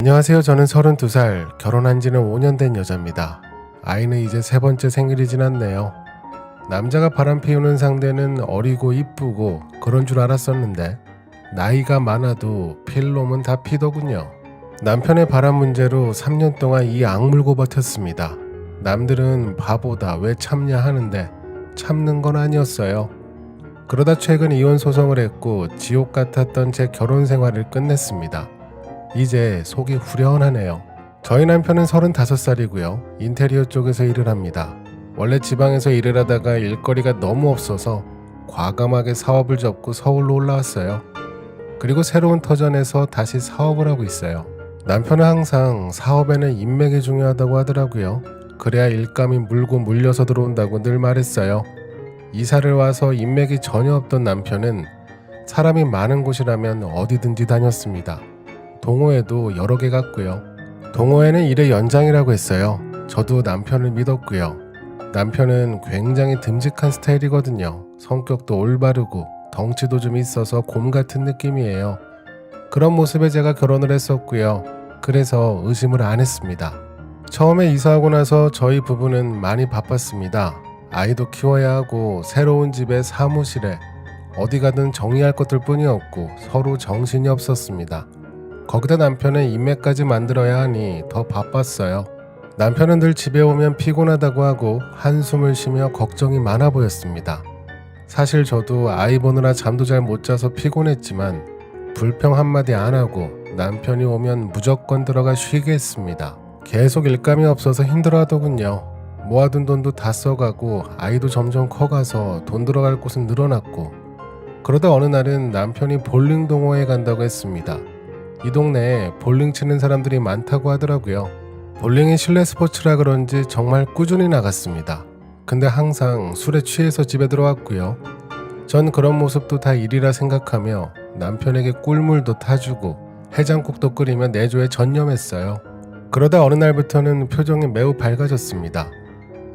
안녕하세요. 저는 32살, 결혼한 지는 5년 된 여자입니다. 아이는 이제 세 번째 생일이 지났네요. 남자가 바람 피우는 상대는 어리고 이쁘고 그런 줄 알았었는데 나이가 많아도 필 놈은 다 피더군요. 남편의 바람 문제로 3년 동안 이 악물고 버텼습니다. 남들은 바보다 왜 참냐 하는데 참는 건 아니었어요. 그러다 최근 이혼 소송을 했고 지옥 같았던 제 결혼 생활을 끝냈습니다. 이제 속이 후련하네요. 저희 남편은 35살이고요. 인테리어 쪽에서 일을 합니다. 원래 지방에서 일을 하다가 일거리가 너무 없어서 과감하게 사업을 접고 서울로 올라왔어요. 그리고 새로운 터전에서 다시 사업을 하고 있어요. 남편은 항상 사업에는 인맥이 중요하다고 하더라고요. 그래야 일감이 물고 물려서 들어온다고 늘 말했어요. 이사를 와서 인맥이 전혀 없던 남편은 사람이 많은 곳이라면 어디든지 다녔습니다. 동호회도 여러 개 갔고요. 동호회는 일의 연장이라고 했어요. 저도 남편을 믿었고요. 남편은 굉장히 듬직한 스타일이거든요. 성격도 올바르고 덩치도 좀 있어서 곰 같은 느낌이에요. 그런 모습에 제가 결혼을 했었고요. 그래서 의심을 안 했습니다. 처음에 이사하고 나서 저희 부부는 많이 바빴습니다. 아이도 키워야 하고 새로운 집에 사무실에 어디 가든 정리할 것들 뿐이었고 서로 정신이 없었습니다. 거기다 남편은 인맥까지 만들어야 하니 더 바빴어요. 남편은 늘 집에 오면 피곤하다고 하고 한숨을 쉬며 걱정이 많아 보였습니다. 사실 저도 아이 보느라 잠도 잘 못 자서 피곤했지만 불평 한마디 안 하고 남편이 오면 무조건 들어가 쉬게 했습니다. 계속 일감이 없어서 힘들어 하더군요. 모아둔 돈도 다 써가고 아이도 점점 커가서 돈 들어갈 곳은 늘어났고 그러다 어느 날은 남편이 볼링 동호회에 간다고 했습니다. 이 동네에 볼링 치는 사람들이 많다고 하더라고요. 볼링이 실내 스포츠라 그런지 정말 꾸준히 나갔습니다. 근데 항상 술에 취해서 집에 들어왔고요. 전 그런 모습도 다 일이라 생각하며 남편에게 꿀물도 타주고 해장국도 끓이며 내조에 전념했어요. 그러다 어느 날부터는 표정이 매우 밝아졌습니다.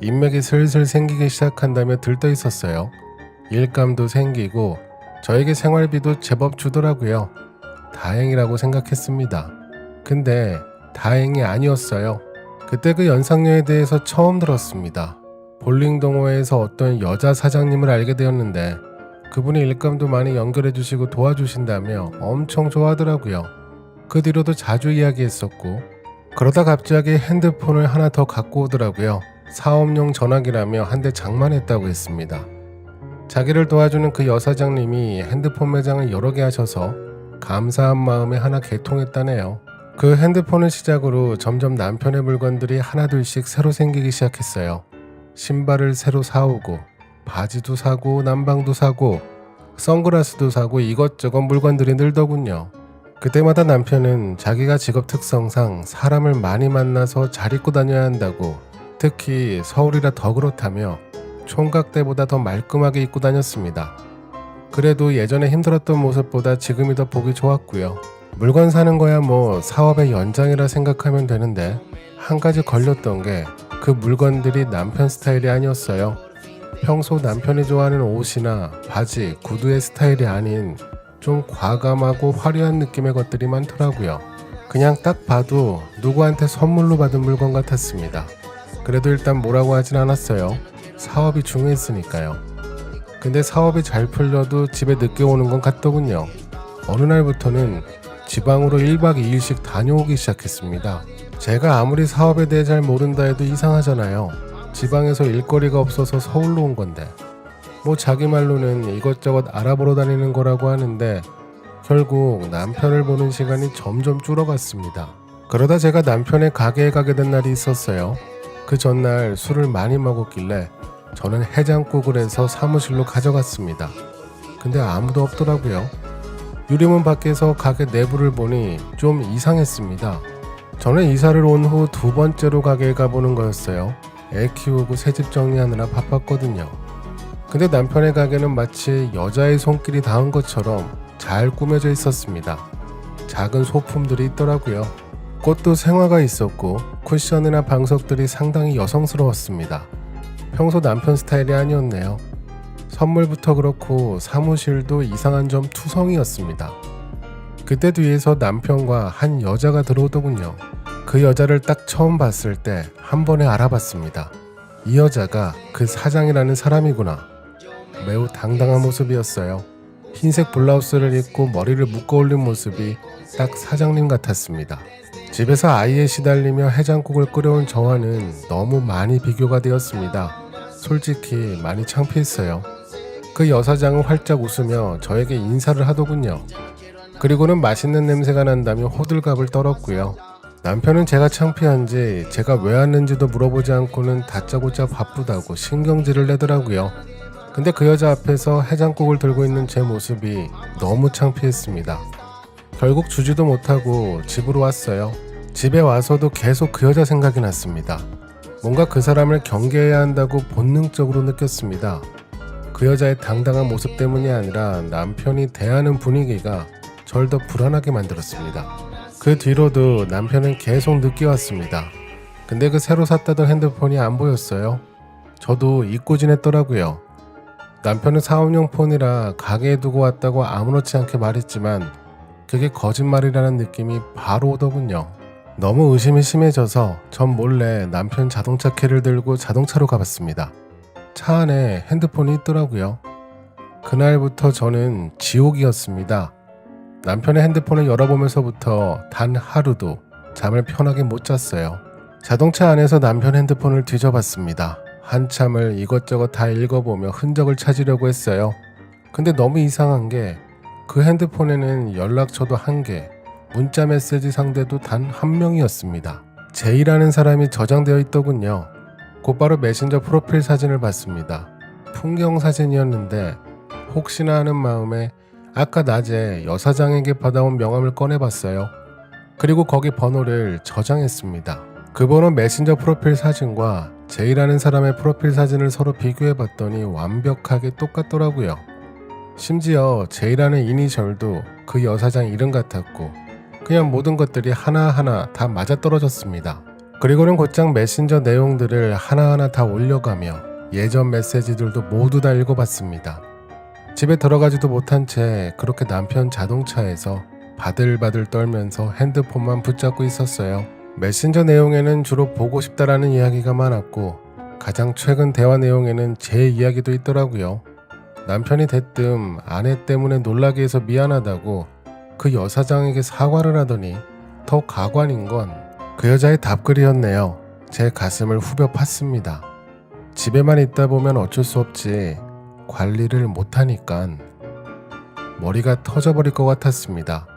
인맥이 슬슬 생기기 시작한다며 들떠 있었어요. 일감도 생기고 저에게 생활비도 제법 주더라고요. 다행이라고 생각했습니다. 근데 다행이 아니었어요. 그때 그 연상녀에 대해서 처음 들었습니다. 볼링 동호회에서 어떤 여자 사장님을 알게 되었는데 그분이 일감도 많이 연결해 주시고 도와주신다며 엄청 좋아하더라고요. 그 뒤로도 자주 이야기했었고 그러다 갑자기 핸드폰을 하나 더 갖고 오더라고요. 사업용 전화기라며 한 대 장만했다고 했습니다. 자기를 도와주는 그 여사장님이 핸드폰 매장을 여러 개 하셔서 감사한 마음에 하나 개통했다네요. 그 핸드폰을 시작으로 점점 남편의 물건들이 하나둘씩 새로 생기기 시작했어요. 신발을 새로 사오고 바지도 사고 난방도 사고 선글라스도 사고 이것저것 물건들이 늘더군요. 그때마다 남편은 자기가 직업 특성상 사람을 많이 만나서 잘 입고 다녀야 한다고 특히 서울이라 더 그렇다며 총각 때보다 더 말끔하게 입고 다녔습니다. 그래도 예전에 힘들었던 모습보다 지금이 더 보기 좋았고요. 물건 사는 거야 뭐 사업의 연장이라 생각하면 되는데 한 가지 걸렸던 게 그 물건들이 남편 스타일이 아니었어요. 평소 남편이 좋아하는 옷이나 바지, 구두의 스타일이 아닌 좀 과감하고 화려한 느낌의 것들이 많더라고요. 그냥 딱 봐도 누구한테 선물로 받은 물건 같았습니다. 그래도 일단 뭐라고 하진 않았어요. 사업이 중요했으니까요. 근데 사업이 잘 풀려도 집에 늦게 오는 건 같더군요. 어느 날부터는 지방으로 1박 2일씩 다녀오기 시작했습니다. 제가 아무리 사업에 대해 잘 모른다 해도 이상하잖아요. 지방에서 일거리가 없어서 서울로 온 건데 뭐 자기 말로는 이것저것 알아보러 다니는 거라고 하는데 결국 남편을 보는 시간이 점점 줄어갔습니다. 그러다 제가 남편의 가게에 가게 된 날이 있었어요. 그 전날 술을 많이 먹었길래 저는 해장국을 해서 사무실로 가져갔습니다. 근데 아무도 없더라고요. 유리문 밖에서 가게 내부를 보니 좀 이상했습니다. 저는 이사를 온 후 2번째로 가게에 가보는 거였어요. 애 키우고 새집 정리하느라 바빴거든요. 근데 남편의 가게는 마치 여자의 손길이 닿은 것처럼 잘 꾸며져 있었습니다. 작은 소품들이 있더라고요. 꽃도 생화가 있었고 쿠션이나 방석들이 상당히 여성스러웠습니다. 평소 남편 스타일이 아니었네요. 선물부터 그렇고 사무실도 이상한 점 투성이었습니다. 그때 뒤에서 남편과 한 여자가 들어오더군요. 그 여자를 딱 처음 봤을 때 한 번에 알아봤습니다. 이 여자가 그 사장이라는 사람이구나. 매우 당당한 모습이었어요. 흰색 블라우스를 입고 머리를 묶어 올린 모습이 딱 사장님 같았습니다. 집에서 아이에 시달리며 해장국을 끓여온 저와는 너무 많이 비교가 되었습니다. 솔직히 많이 창피했어요. 그 여사장은 활짝 웃으며 저에게 인사를 하더군요. 그리고는 맛있는 냄새가 난다며 호들갑을 떨었고요. 남편은 제가 창피한지 제가 왜 왔는지도 물어보지 않고는 다짜고짜 바쁘다고 신경질을 내더라고요. 근데 그 여자 앞에서 해장국을 들고 있는 제 모습이 너무 창피했습니다. 결국 주지도 못하고 집으로 왔어요. 집에 와서도 계속 그 여자 생각이 났습니다. 뭔가 그 사람을 경계해야 한다고 본능적으로 느꼈습니다. 그 여자의 당당한 모습 때문이 아니라 남편이 대하는 분위기가 절 더 불안하게 만들었습니다. 그 뒤로도 남편은 계속 늦게 왔습니다. 근데 그 새로 샀다던 핸드폰이 안 보였어요. 저도 잊고 지냈더라고요. 남편은 사업용 폰이라 가게에 두고 왔다고 아무렇지 않게 말했지만 그게 거짓말이라는 느낌이 바로 오더군요. 너무 의심이 심해져서 전 몰래 남편 자동차 키를 들고 자동차로 가봤습니다. 차 안에 핸드폰이 있더라고요. 그날부터 저는 지옥이었습니다. 남편의 핸드폰을 열어보면서부터 단 하루도 잠을 편하게 못 잤어요. 자동차 안에서 남편 핸드폰을 뒤져봤습니다. 한참을 이것저것 다 읽어보며 흔적을 찾으려고 했어요. 근데 너무 이상한 게 그 핸드폰에는 연락처도 1개, 문자 메시지 상대도 단 1명이었습니다. 제이라는 사람이 저장되어 있더군요. 곧바로 메신저 프로필 사진을 봤습니다. 풍경 사진이었는데 혹시나 하는 마음에 아까 낮에 여사장에게 받아온 명함을 꺼내봤어요. 그리고 거기 번호를 저장했습니다. 그 번호 메신저 프로필 사진과 제이라는 사람의 프로필 사진을 서로 비교해봤더니 완벽하게 똑같더라고요. 심지어 제이라는 이니셜도 그 여사장 이름 같았고 그냥 모든 것들이 하나하나 다 맞아떨어졌습니다. 그리고는 곧장 메신저 내용들을 하나하나 다 올려가며 예전 메시지들도 모두 다 읽어봤습니다. 집에 들어가지도 못한 채 그렇게 남편 자동차에서 바들바들 떨면서 핸드폰만 붙잡고 있었어요. 메신저 내용에는 주로 보고 싶다라는 이야기가 많았고 가장 최근 대화 내용에는 제 이야기도 있더라고요. 남편이 대뜸 아내 때문에 놀라게 해서 미안하다고 그 여사장에게 사과를 하더니 더 가관인 건 그 여자의 답글이었네요. 제 가슴을 후벼 팠습니다. 집에만 있다 보면 어쩔 수 없지 관리를 못하니깐 머리가 터져버릴 것 같았습니다.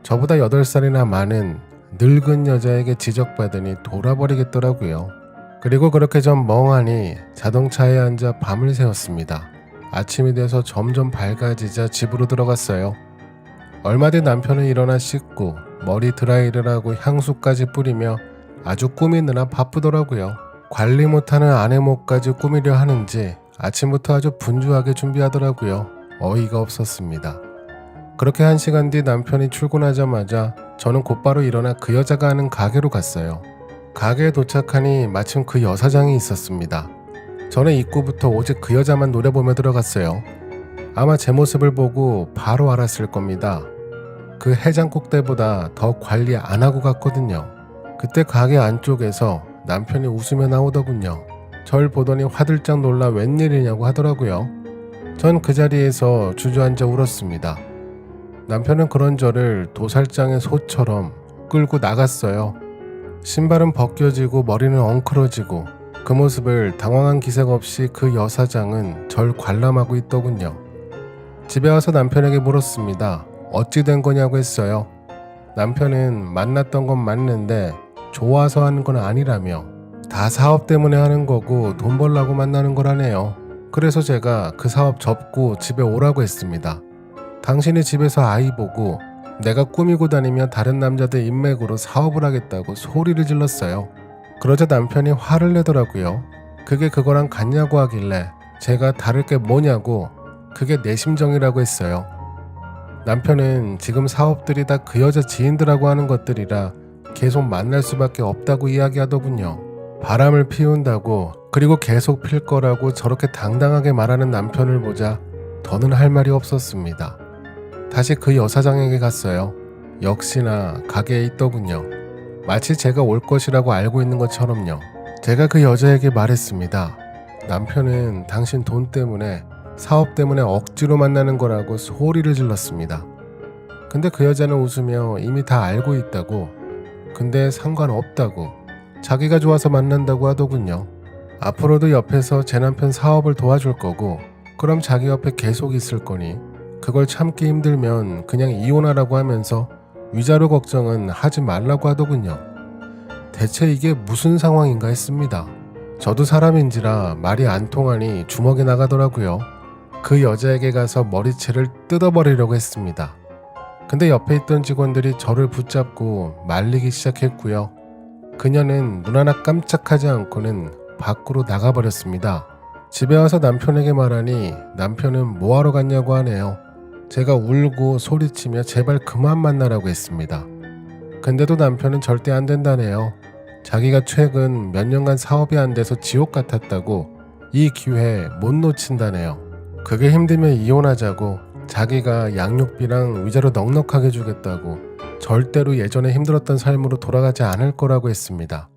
저보다 8살이나 많은 늙은 여자에게 지적받으니 돌아버리겠더라고요. 그리고 그렇게 전 멍하니 자동차에 앉아 밤을 새웠습니다. 아침이 돼서 점점 밝아지자 집으로 들어갔어요. 얼마 뒤 남편은 일어나 씻고 머리 드라이를 하고 향수까지 뿌리며 아주 꾸미느라 바쁘더라고요. 관리 못하는 아내 목까지 꾸미려 하는지 아침부터 아주 분주하게 준비하더라고요. 어이가 없었습니다. 그렇게 1시간 뒤 남편이 출근하자마자 저는 곧바로 일어나 그 여자가 하는 가게로 갔어요. 가게에 도착하니 마침 그 여사장이 있었습니다. 저는 입구부터 오직 그 여자만 노려보며 들어갔어요. 아마 제 모습을 보고 바로 알았을 겁니다. 그 해장국 때보다 더 관리 안 하고 갔거든요. 그때 가게 안쪽에서 남편이 웃으며 나오더군요. 절 보더니 화들짝 놀라 웬일이냐고 하더라고요. 전 그 자리에서 주저앉아 울었습니다. 남편은 그런 저를 도살장의 소처럼 끌고 나갔어요. 신발은 벗겨지고 머리는 엉클어지고 그 모습을 당황한 기색 없이 그 여사장은 절 관람하고 있더군요. 집에 와서 남편에게 물었습니다. 어찌 된 거냐고 했어요. 남편은 만났던 건 맞는데 좋아서 하는 건 아니라며 다 사업 때문에 하는 거고 돈 벌라고 만나는 거라네요. 그래서 제가 그 사업 접고 집에 오라고 했습니다. 당신이 집에서 아이 보고 내가 꾸미고 다니며 다른 남자들 인맥으로 사업을 하겠다고 소리를 질렀어요. 그러자 남편이 화를 내더라고요. 그게 그거랑 같냐고 하길래 제가 다를 게 뭐냐고 그게 내 심정이라고 했어요. 남편은 지금 사업들이 다 그 여자 지인들하고 하는 것들이라 계속 만날 수밖에 없다고 이야기하더군요. 바람을 피운다고 그리고 계속 필 거라고 저렇게 당당하게 말하는 남편을 보자 더는 할 말이 없었습니다. 다시 그 여사장에게 갔어요. 역시나 가게에 있더군요. 마치 제가 올 것이라고 알고 있는 것처럼요. 제가 그 여자에게 말했습니다. 남편은 당신 돈 때문에, 사업 때문에 억지로 만나는 거라고 소리를 질렀습니다. 근데 그 여자는 웃으며 이미 다 알고 있다고, 근데 상관없다고, 자기가 좋아서 만난다고 하더군요. 앞으로도 옆에서 제 남편 사업을 도와줄 거고, 그럼 자기 옆에 계속 있을 거니 그걸 참기 힘들면 그냥 이혼하라고 하면서 위자료 걱정은 하지 말라고 하더군요. 대체 이게 무슨 상황인가 했습니다. 저도 사람인지라 말이 안 통하니 주먹이 나가더라고요. 그 여자에게 가서 머리채를 뜯어버리려고 했습니다. 근데 옆에 있던 직원들이 저를 붙잡고 말리기 시작했고요. 그녀는 눈 하나 깜짝하지 않고는 밖으로 나가버렸습니다. 집에 와서 남편에게 말하니 남편은 뭐하러 갔냐고 하네요. 제가 울고 소리치며 제발 그만 만나라고 했습니다. 근데도 남편은 절대 안 된다네요. 자기가 최근 몇 년간 사업이 안 돼서 지옥 같았다고, 이 기회 못 놓친다네요. 그게 힘들면 이혼하자고, 자기가 양육비랑 위자료 넉넉하게 주겠다고, 절대로 예전에 힘들었던 삶으로 돌아가지 않을 거라고 했습니다.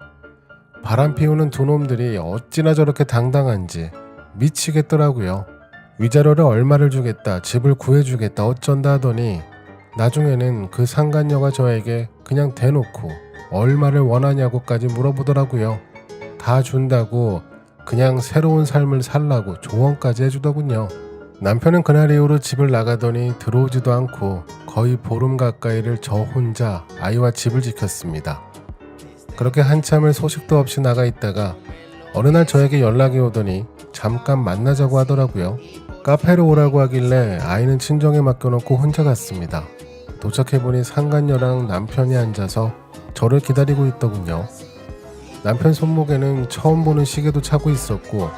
바람 피우는 두 놈들이 어찌나 저렇게 당당한지 미치겠더라고요. 위자료를 얼마를 주겠다, 집을 구해주겠다 어쩐다 하더니 나중에는 그 상간녀가 저에게 그냥 대놓고 얼마를 원하냐고까지 물어보더라고요. 다 준다고, 그냥 새로운 삶을 살라고 조언까지 해주더군요. 남편은 그날 이후로 집을 나가더니 들어오지도 않고 거의 보름 가까이를 저 혼자 아이와 집을 지켰습니다. 그렇게 한참을 소식도 없이 나가 있다가 어느 날 저에게 연락이 오더니 잠깐 만나자고 하더라고요. 카페로 오라고 하길래 아이는 친정에 맡겨놓고 혼자 갔습니다. 도착해보니 상간녀랑 남편이 앉아서 저를 기다리고 있더군요. 남편 손목에는 처음 보는 시계도 차고 있었고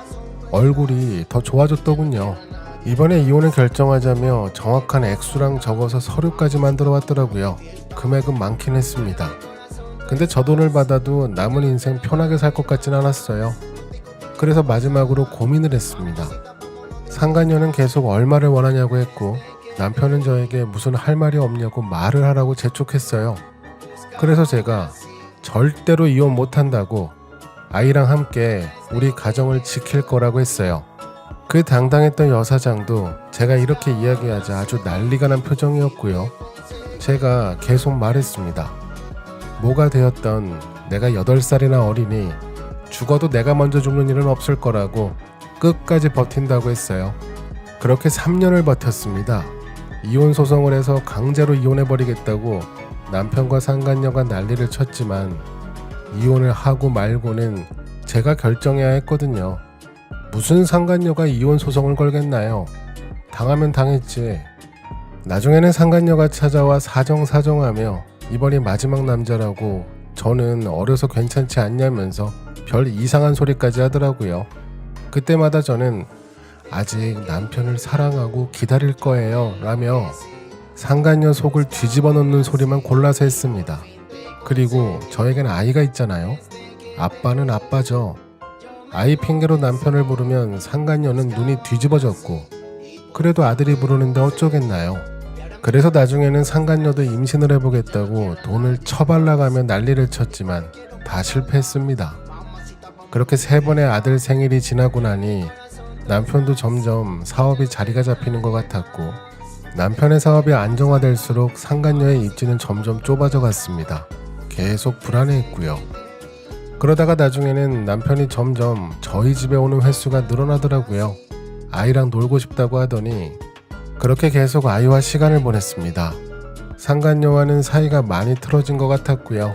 얼굴이 더 좋아졌더군요. 이번에 이혼을 결정하자며 정확한 액수랑 적어서 서류까지 만들어 왔더라고요. 금액은 많긴 했습니다. 근데 저 돈을 받아도 남은 인생 편하게 살 것 같진 않았어요. 그래서 마지막으로 고민을 했습니다. 상간녀는 계속 얼마를 원하냐고 했고 남편은 저에게 무슨 할 말이 없냐고 말을 하라고 재촉했어요. 그래서 제가 절대로 이혼 못한다고, 아이랑 함께 우리 가정을 지킬 거라고 했어요. 그 당당했던 여사장도 제가 이렇게 이야기하자 아주 난리가 난 표정이었고요. 제가 계속 말했습니다. 뭐가 되었던 내가 8살이나 어리니 죽어도 내가 먼저 죽는 일은 없을 거라고 끝까지 버틴다고 했어요. 그렇게 3년을 버텼습니다. 이혼 소송을 해서 강제로 이혼해버리겠다고 남편과 상간녀가 난리를 쳤지만 이혼을 하고 말고는 제가 결정해야 했거든요. 무슨 상간녀가 이혼 소송을 걸겠나요? 당하면 당했지. 나중에는 상간녀가 찾아와 사정하며 이번이 마지막 남자라고, 저는 어려서 괜찮지 않냐면서 별 이상한 소리까지 하더라고요. 그때마다 저는 아직 남편을 사랑하고 기다릴 거예요 라며 상간녀 속을 뒤집어 놓는 소리만 골라서 했습니다. 그리고 저에겐 아이가 있잖아요. 아빠는 아빠죠. 아이 핑계로 남편을 부르면 상간녀는 눈이 뒤집어졌고, 그래도 아들이 부르는데 어쩌겠나요. 그래서 나중에는 상간녀도 임신을 해보겠다고 돈을 처발라가며 난리를 쳤지만 다 실패했습니다. 그렇게 3번의 아들 생일이 지나고 나니 남편도 점점 사업이 자리가 잡히는 것 같았고, 남편의 사업이 안정화될수록 상간녀의 입지는 점점 좁아져 갔습니다. 계속 불안해했고요. 그러다가 나중에는 남편이 점점 저희 집에 오는 횟수가 늘어나더라고요. 아이랑 놀고 싶다고 하더니 그렇게 계속 아이와 시간을 보냈습니다. 상간녀와는 사이가 많이 틀어진 것 같았고요.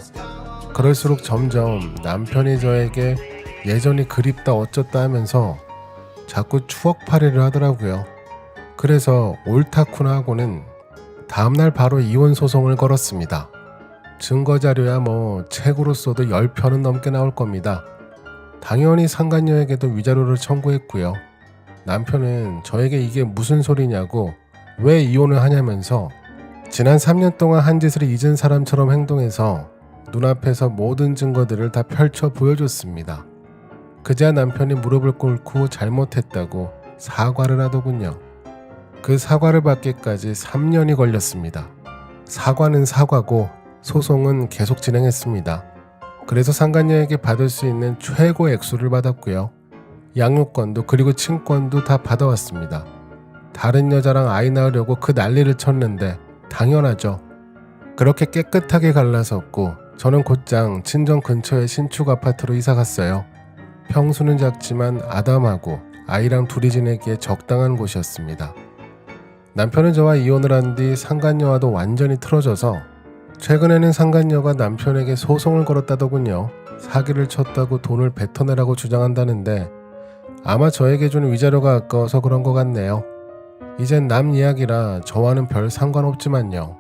그럴수록 점점 남편이 저에게 예전이 그립다 어쩌다 하면서 자꾸 추억팔이를 하더라고요. 그래서 옳다쿠나 하고는 다음날 바로 이혼 소송을 걸었습니다. 증거자료야 뭐 책으로 써도 10편은 넘게 나올 겁니다. 당연히 상간녀에게도 위자료를 청구했고요. 남편은 저에게 이게 무슨 소리냐고, 왜 이혼을 하냐면서 지난 3년 동안 한 짓을 잊은 사람처럼 행동해서 눈앞에서 모든 증거들을 다 펼쳐 보여줬습니다. 그제야 남편이 무릎을 꿇고 잘못했다고 사과를 하더군요. 그 사과를 받기까지 3년이 걸렸습니다. 사과는 사과고 소송은 계속 진행했습니다. 그래서 상간녀에게 받을 수 있는 최고 액수를 받았고요. 양육권도 그리고 친권도 다 받아왔습니다. 다른 여자랑 아이 낳으려고 그 난리를 쳤는데 당연하죠. 그렇게 깨끗하게 갈라섰고 저는 곧장 친정 근처의 신축 아파트로 이사 갔어요. 평수는 작지만 아담하고 아이랑 둘이 지내기에 적당한 곳이었습니다. 남편은 저와 이혼을 한 뒤 상간녀와도 완전히 틀어져서 최근에는 상간녀가 남편에게 소송을 걸었다더군요. 사기를 쳤다고 돈을 뱉어내라고 주장한다는데 아마 저에게 준 위자료가 아까워서 그런 것 같네요. 이젠 남 이야기라 저와는 별 상관없지만요.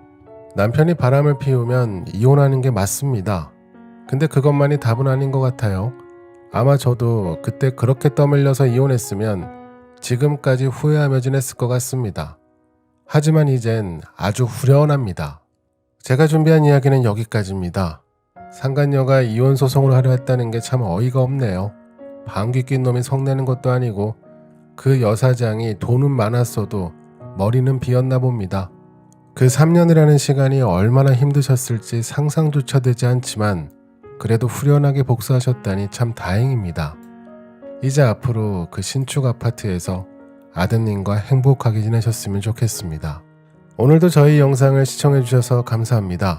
남편이 바람을 피우면 이혼하는 게 맞습니다. 근데 그것만이 답은 아닌 것 같아요. 아마 저도 그때 그렇게 떠밀려서 이혼했으면 지금까지 후회하며 지냈을 것 같습니다. 하지만 이젠 아주 후련합니다. 제가 준비한 이야기는 여기까지입니다. 상간녀가 이혼 소송을 하려 했다는 게 참 어이가 없네요. 방귀 낀 놈이 성내는 것도 아니고 그 여사장이 돈은 많았어도 머리는 비었나 봅니다. 그 3년이라는 시간이 얼마나 힘드셨을지 상상조차 되지 않지만 그래도 후련하게 복수하셨다니 참 다행입니다. 이제 앞으로 그 신축 아파트에서 아드님과 행복하게 지내셨으면 좋겠습니다. 오늘도 저희 영상을 시청해주셔서 감사합니다.